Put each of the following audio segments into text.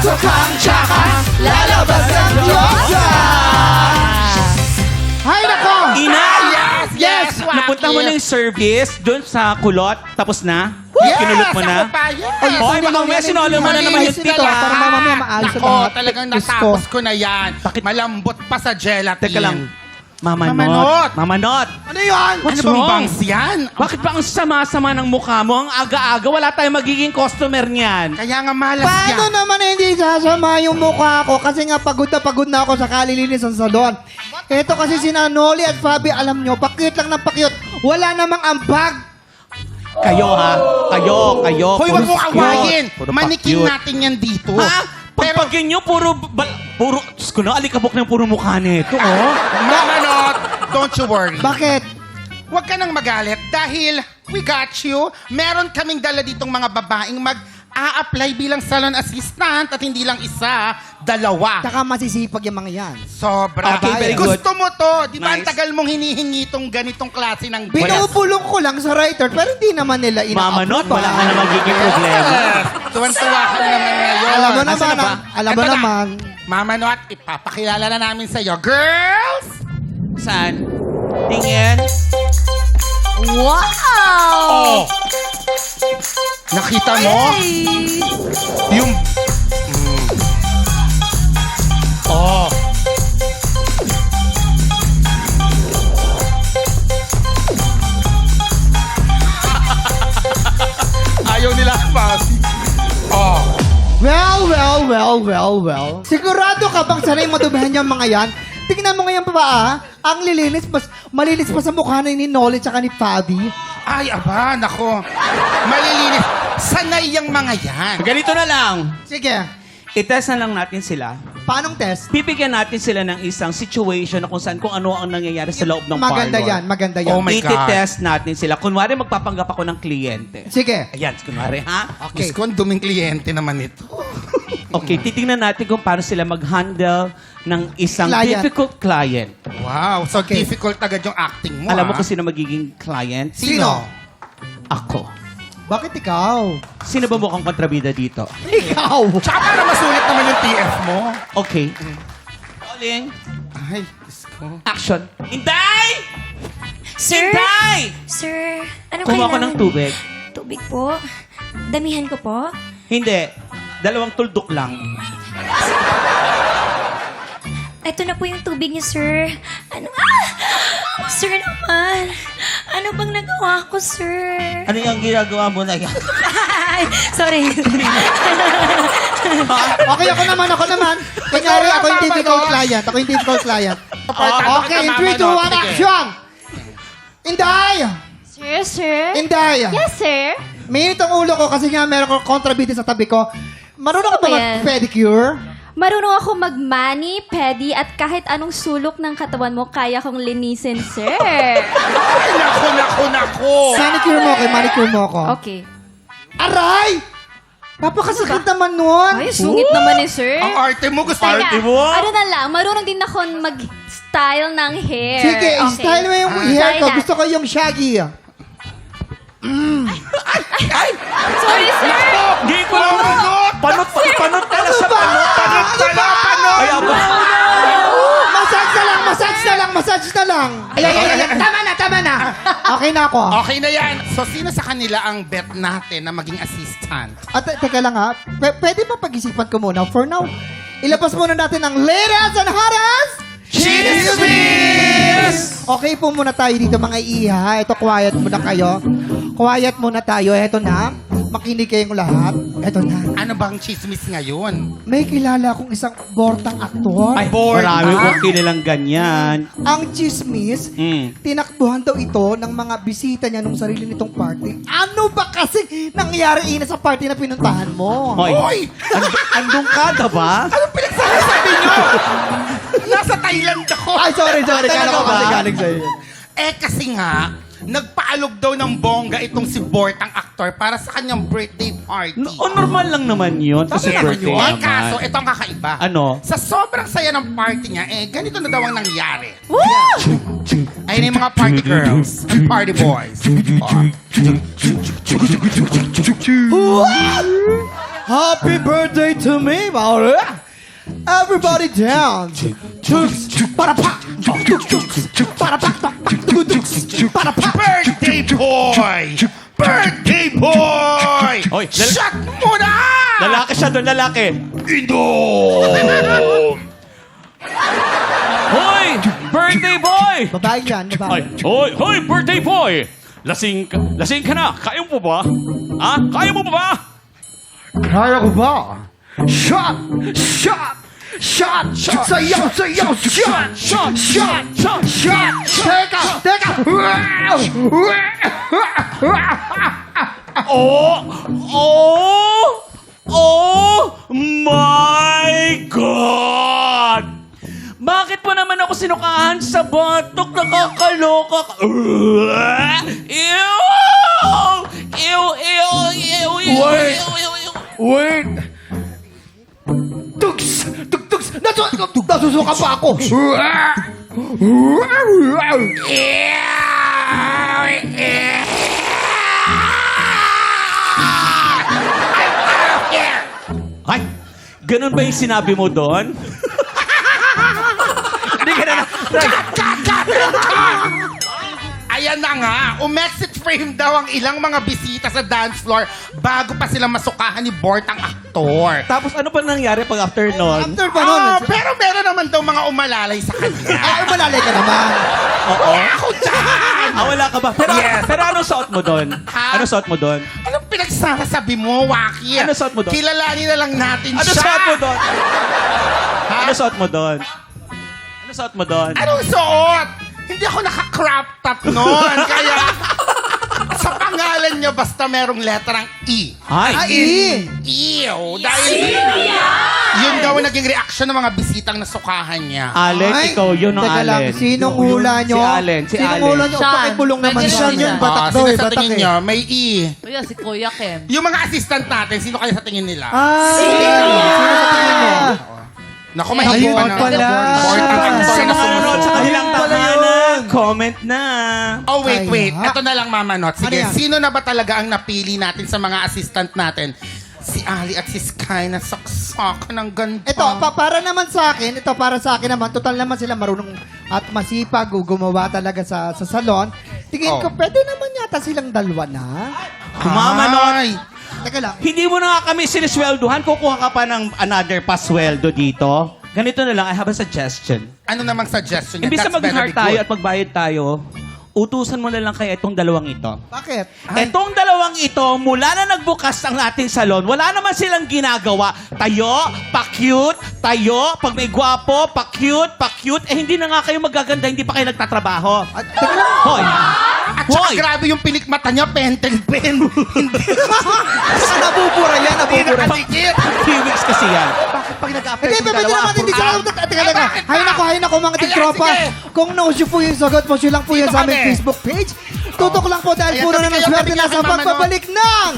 Pasok ang tsaka, lalabas ang Diyosa! Hay nako! Ina! Yes! Napunta mo na yung service doon sa kulot, tapos na? Yes! Kinulot mo na? Ako pa, yes! Hoy, baka mamaya sinolo mo na naman yung Malinis tito. na Para mamaya maayos Nako, ang talagang Diyos ko. natapos ko na yan. Malambot pa sa gelatin. Teka lang. Mamanot. Mamanot. Mamanot. Ano yan? What's ano bang wrong? bangs yan? Bakit ba ang sama-sama ng mukha mo? Ang aga-aga, wala tayong magiging customer niyan. Kaya nga malas Paano yan. naman hindi sasama yung mukha ko? Kasi nga pagod na ako sa kalilinis ng salon. Ito kasi sina Noli at Fabi, alam nyo, pakit lang ng pakit. Wala namang ambag. Kayo ha? Kayo. Hoy, wag mo awayin. Puro Manikin pa-cute. natin yan dito. Ha? Pagpagin nyo, puro... Diyos ko na, alikabok ng puro mukha nito, oh. Mamanot, don't you worry. Bakit? Huwag ka nang magalit dahil we got you. Meron kaming dala ditong mga babaeng mag-a-apply bilang salon assistant at hindi lang isa, dalawa. Tsaka masisipag yung mga yan. Sobra. Okay, very good. Gusto mo to. Di ba ang Nice. tagal mong hinihingi itong ganitong klase ng Binubulong ko lang sa writer, pero hindi naman nila Mamanot, ina-approve. wala ka na magiging problema. Tuwan-tuwa ka na naman ngayon. Alam mo Asan naman, na ba? alam mo Eto na. naman. Mamanot, ipapakilala na namin sa'yo. Girls! Saan? Tingin. Wow! Oh! Nakita mo? Hey! Yung... Oh! Ayaw nila, Papi. Oh! Well. Sigurado ka bang sanay madumihan yung mga yan? Tingnan mo ngayon pa ang lilinis, malinis pa sa mukha ni Noli tsaka ni Fabi. Ay, aba, nako. Malilinis. Sanay yung mga yan. Ganito na lang. Sige, I-test na lang natin sila. paanong test? Bibigyan natin sila ng isang situation na kung saan kung ano ang nangyayari sa loob ng Maganda parlor. yan, maganda yan. Oh my God. I-test natin sila. Kunwari, magpapanggap ako ng kliyente. Sige. Ayan, kunwari, ha? Okay. Diyos ko, ang duming kliyente naman ito. Okay, titingnan natin kung paano sila mag-handle ng isang Client. difficult client. Wow, so Okay. difficult agad yung acting mo, Alam mo ah. kung sino magiging client? Sino? Ako. Bakit ikaw? Sino ba mukhang kontrabida dito? Ikaw! Tsaka para masulit naman yung TF mo. Okay. Calling. Ay, Diyos ko. Action. Inday! Sir? Inday! Sir, anong Kumuha ko kailangan? ng tubig. Tubig po? Damihan ko po? Hindi. 2 tuldok lang. Ito na po yung tubig niyo, sir. Ano? Ah! Sir naman. Ano bang nagawa ko, sir? Ano yung ginagawa mo na yan? Ay, sorry. Okay, ako naman. Kunyari, ako yung difficult client. Okay, in 3, 2, 1, action! Inday! Sir? Inday! Yes, sir. Mainit ang ulo ko kasi nga meron kong kontrabida sa tabi ko. Marunong ka ba Ano ba yan? mag-pedicure? Marunong ako mag-mani, pedi, at kahit anong sulok ng katawan mo, kaya kong linisin, sir. Ay, nako. Manicure mo ako. Okay. Aray! Napakasakit naman nun. Ay, sungit naman ni sir. Ang arte mo, gusto Teka, Arte mo? ano na lang, marunong din ako mag-style ng hair. Sige, Okay. style mo yung hair Style ko. na. Gusto ko yung shaggy. Sorry, sir. Hindi ko lang. Panot pala sa panot. Ay, aba. Massage na lang. Ay. Tama na. Okay na ako. Okay na yan. So, sino sa kanila ang bet natin na maging assistant? At teka lang ha, pwede ba pag-isipan ko muna? For now, ilabas muna natin ang latest and hottest Chismis! Okay po muna tayo dito mga iha. Ito, quiet muna kayo. Quiet muna tayo. Ito na. Makinig kayong lahat. Ito na. Ano bang chismis ngayon? May kilala akong isang bortang aktor. Ay, Bored, marami ah? kong kinilang ganyan. Ang chismis, tinakbuhan daw ito ng mga bisita niya nung sarili nitong party. Ano ba kasi nangyari ina sa party na pinuntahan mo? Hoy! Andun ka, diba? Anong pinagsasabi nyo? Nasa Thailand ako. Ay, sorry. Talaga Kala ko ba? kasi galing sa'yo. Kasi nga, nagpaalog daw ng bongga itong si Bortang aktor para sa kanyang birthday party. Normal lang naman yun. Kasi Tama naman birthday yun. naman. Kaso, ito ang kakaiba. Ano? Sa sobrang saya ng party niya, ganito na daw ang nangyari. Woo! Ayun yung mga party girls and party boys. Happy birthday to me, Mauro. Everybody dance. Para pa. Para pa. Para pa. Birthday boy! Birthday boy! Hoy, Shut mo na! lalaki siya doon, lalaki. Inom! Hoy! Birthday boy! Babae yan, babae. Hoy, birthday boy! Lasing ka na. Kaya mo ba? Ha? Kaya mo ba? Kaya ko ba? Shot! Shot! Shot! Sayaw! Sayaw! Shot! Shot! Shot! Shot! Teka! Teka! Oh my God! Bakit po naman ako sinukahan sa batok? Nakakaloka ka. Ew! Ew! Wait! Wait! Tugs! Tugs! Nasusuka pa ako! Ay! Ganun ba yung sinabi mo doon? Hindi ka na... Ayan na nga, umexit frame daw ang ilang mga bisita sa dance floor bago pa sila masukahan ni Bort ang aktor. Tapos ano pa nangyari pag after nun? After pa nun, Pero meron naman daw mga umalalay sa kanya. ay, malalay ka naman. Oo. Ako dyan! Wala ka ba? Pero anong suot mo doon? Ha? Anong suot mo doon? Anong pinagsasabi mo, Waki? Ano suot mo doon? Kilalanin na lang natin Ano siya. suot mo doon? Ha? Ano suot mo doon? Ano suot mo doon? Anong suot? Hindi ako naka-crop top noon. Kaya, sa pangalan niya, basta merong letrang E. Ay! Ew! Dahil, yun daw ang naging reaction ng mga bisitang nasukahan niya. Allen, Ay, ikaw, yun ang teka lang, Allen. sinong hula nyo? Si Allen, si Sinong Allen. hula nyo? Sean. Pakipulong naman Pwede siya. rin Yun, yan. batak Ah, daw sino eh, sa batak tingin eh. niyo? May E. Kuya, si Kuya Kem. Yung mga assistant natin, sino kaya sa tingin nila? Sino sa tingin mo? Naku, may Ayun iba na. pala. Important ang Sa actor na mga nanonood sa sumusunod. kanilang Ayun pala tahanan, comment na. Oh, wait. Kaya. Ito na lang, Mama Not. Sige, Ano yan? sino na ba talaga ang napili natin sa mga assistant natin? Si Ali at si Sky na saksakan ng ganda. Ito, para naman sa akin, para sa akin naman, total naman sila marunong at masipag gumawa talaga sa salon. Tingin ko, pwede naman yata silang dalawa na. Mama Not. Ay, Teka lang. Hindi mo na nga kami sinisweldohan, kukuha ka pa ng another pasweldo dito. Ganito na lang, I have a suggestion. ano namang suggestion niya? Imbis na That's mag-heart very tayo good. at magbayad tayo, utusan mo na lang kaya itong dalawang ito. Bakit? Itong dalawang ito, mula na nagbukas ang ating salon, wala naman silang ginagawa. Tayo, pa-cute, tayo, pag may gwapo, pa-cute, hindi na nga kayo magaganda, hindi pa kayo nagtatrabaho. At, teka lang. Hoy! At saka Hoy! grabe yung pilikmata niya, pentel pen. Hindi Nabubura yan, nabubura. nakadikit. 3 weeks kasi yan. Bakit pag nag-apply Hindi, yung pwede dalawa? naman, hindi sa Teka. Hay nako, mga Ayan, tiktropa. sige. Kung no-show po yung sagot mo, lang po yan Dito sa aming kami. Facebook page. Tutok lang po dahil Ayan, puro na sabi ng kayo, swerte sabi na kayo, sa Mama pagbabalik ng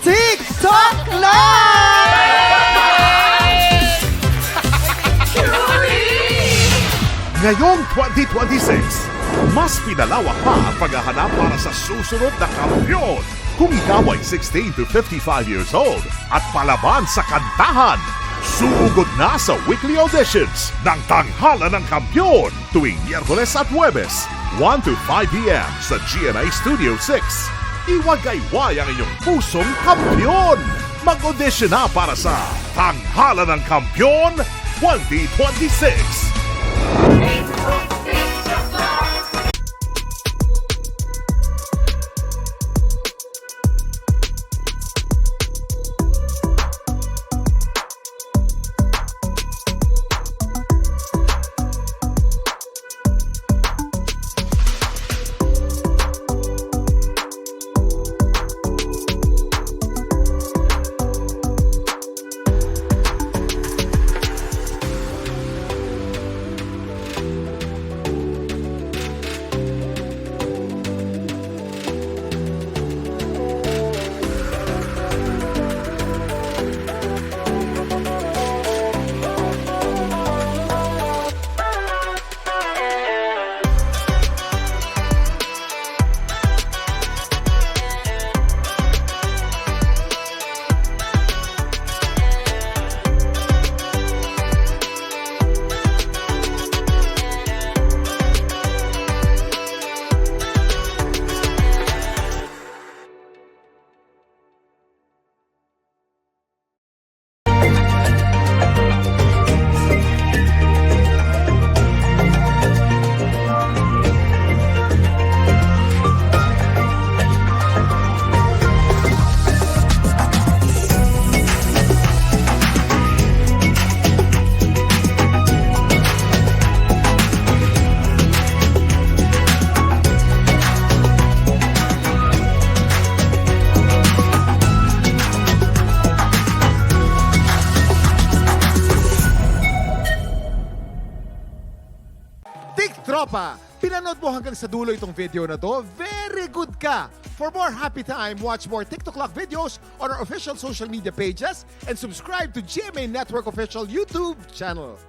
TikTok Live! Ngayong 2026, mas pinalawak pa ang paghahanap para sa susunod na kampiyon. Kung ikaw ay 16 to 55 years old at palaban sa kantahan, sumugod na sa weekly auditions ng Tanghala ng Kampiyon tuwing Miyerkules at Huwebes, 1 to 5 p.m. sa GMA Studio 6. Iwagayway ang inyong pusong kampiyon! Mag-audition na para sa Tanghala ng Kampiyon 2026! Tropa, pinanood mo hanggang sa dulo itong video na to? Very good ka! For more happy time, watch more TikTok Clock videos on our official social media pages and subscribe to GMA Network official YouTube channel.